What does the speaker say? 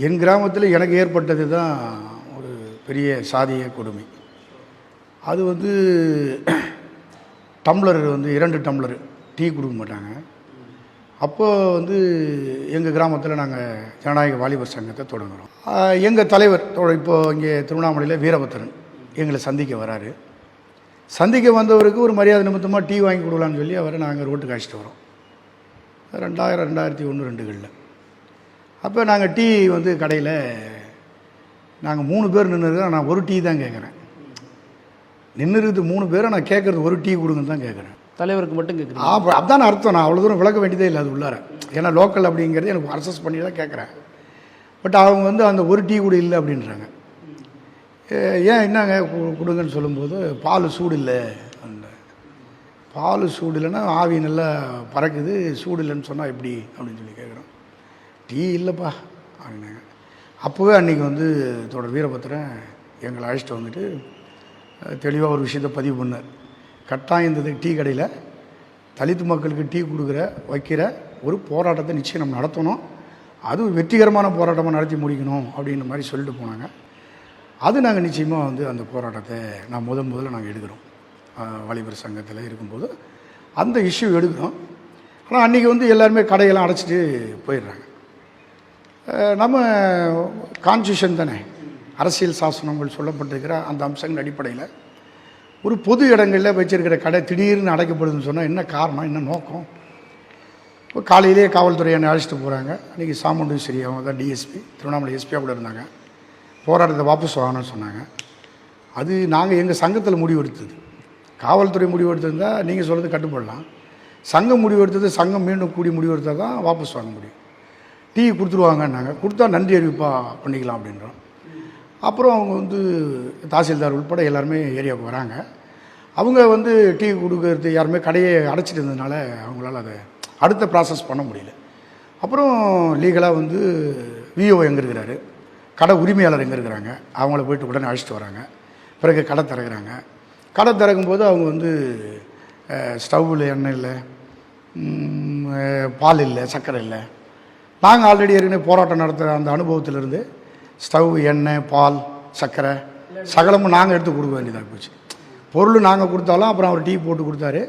என் கிராமத்தில் எனக்கு ஏற்பட்டது தான் ஒரு பெரிய சாதிய கொடுமை. அது வந்து டம்ளர் வந்து 2 டம்ளர் டீ கொடுக்க மாட்டாங்க. அப்போ வந்து எங்கள் கிராமத்தில் நாங்கள் ஜனநாயக வாலிபர் சங்கத்தை தொடங்குகிறோம். எங்கள் தலைவர் இப்போது இங்கே திருவண்ணாமலையில் வீரபத்திரன் எங்களை சந்திக்க வராரு. சந்திக்க வந்தவருக்கு ஒரு மரியாதை நிமித்தமாக டீ வாங்கி கொடுக்கலான்னு சொல்லி அவரை நாங்கள் ரோட்டுக்கு அழைச்சிட்டு வரோம். 2001-2002 அப்போ நாங்கள் டீ வந்து கடையில் நாங்கள் 3 பேர் நின்றுருக்கோம். நான் ஒரு டீ தான் கேட்குறேன். நின்று இருக்குது 3 பேரை, நான் கேட்குறது ஒரு டீ கொடுங்கன்னு தான் கேட்குறேன். தலைவருக்கு மட்டும் கேட்குறேன். அப்படிதான் அர்த்தம். நான் அவ்வளோ தூரம் விளக்க வேண்டியதே இல்லை அது உள்ளார. ஏன்னா லோக்கல் அப்படிங்கிறது எனக்கு அசஸ் பண்ணி தான் கேட்குறேன். பட் அவங்க வந்து அந்த ஒரு டீ கூட இல்லை அப்படின்றாங்க. ஏன் என்னங்க கொடுங்கன்னு சொல்லும்போது பால் சூடு இல்லை. பால் சூடு இல்லைன்னா ஆவி நல்லா பறக்குது, சூடு இல்லைன்னு சொன்னால் எப்படி அப்படின்னு சொல்லி கேட்குறோம். டீ இல்லைப்பா அப்படின்னாங்க. அப்போவே அன்றைக்கி வந்து தொடர் வீரபத்திரன் எங்களை அழைச்சிட்டு வந்துட்டு தெளிவாக ஒரு விஷயத்தை பதிவு பண்ணார். கட்டாயம் இந்த டீ கடையில் தலித்து மக்களுக்கு டீ வைக்கிற ஒரு போராட்டத்தை நிச்சயம் நம்ம நடத்தணும், அது வெற்றிகரமான போராட்டமாக நடத்தி முடிக்கணும் அப்படின்ற மாதிரி சொல்லிட்டு போனாங்க. அது நாங்கள் நிச்சயமாக வந்து அந்த போராட்டத்தை நான் முதல்ல நாங்கள் எடுக்கிறோம். வாலிபர் சங்கத்தில் இருக்கும்போது அந்த இஷ்யூ எடுக்கிறோம். ஆனால் அன்றைக்கி வந்து எல்லாருமே கடையெல்லாம் அடைச்சிட்டு போயிடுறாங்க. நம்ம கான்ஸ்டியூஷன் தானே, அரசியல் சாசனங்கள் சொல்லப்பட்டிருக்கிற அந்த அம்சங்கள் அடிப்படையில் ஒரு பொது இடங்களில் வச்சிருக்கிற கடை திடீர்னு அடைக்கப்படுதுன்னு சொன்னால் என்ன காரணம், என்ன நோக்கம்? இப்போ காலையிலேயே காவல்துறை என்னை அழைச்சிட்டு போகிறாங்க. அன்றைக்கி சாமுண்டீஸ்வரி அவங்க தான் டிஎஸ்பி, திருவண்ணாமலை எஸ்பியாக கூட இருந்தாங்க. போராட்டத்தை வாபஸ் வாங்கணும்னு சொன்னாங்க. அது நாங்கள் எங்கள் சங்கத்தில் முடிவெடுத்தது. காவல்துறை முடிவெடுத்திருந்தால் நீங்கள் சொல்கிறது கட்டுப்படலாம். சங்கம் முடிவெடுத்தது, சங்கம் மீண்டும் கூடி முடிவெடுத்தால் தான் வாபஸ் வாங்க முடியும். டீ கொடுத்துருவாங்கன்னாங்க. கொடுத்தா நன்றி அறிவிப்பாக பண்ணிக்கலாம் அப்படின்றோம். அப்புறம் அவங்க வந்து தாசில்தார் உட்பட எல்லாருமே ஏரியாவுக்கு வராங்க. அவங்க வந்து டீ கொடுக்கறது யாருமே கடையை அடைச்சிட்டு இருந்ததுனால அவங்களால அதை அடுத்த ப்ராசஸ் பண்ண முடியல. அப்புறம் லீகலாக வந்து விஓ எங்கே இருக்கிறாரு, கடை உரிமையாளர் எங்கே இருக்கிறாங்க, அவங்கள போய்ட்டு உடனே அழைச்சிட்டு வராங்க. பிறகு கடை திறக்கிறாங்க. கடை திறக்கும்போது அவங்க வந்து ஸ்டவ்வில் எண்ணெய் இல்லை, பால் இல்லை, சர்க்கரை இல்லை. நாங்கள் ஆல்ரெடி ஏற்கனவே போராட்டம் நடத்துகிற அந்த அனுபவத்திலிருந்து ஸ்டவ், எண்ணெய், பால், சர்க்கரை சகலமும் நாங்கள் எடுத்து கொடுக்க வேண்டியதாக போச்சு. பொருள் நாங்கள் கொடுத்தாலும் அப்புறம் அவர் டீ போட்டு கொடுத்தாரு.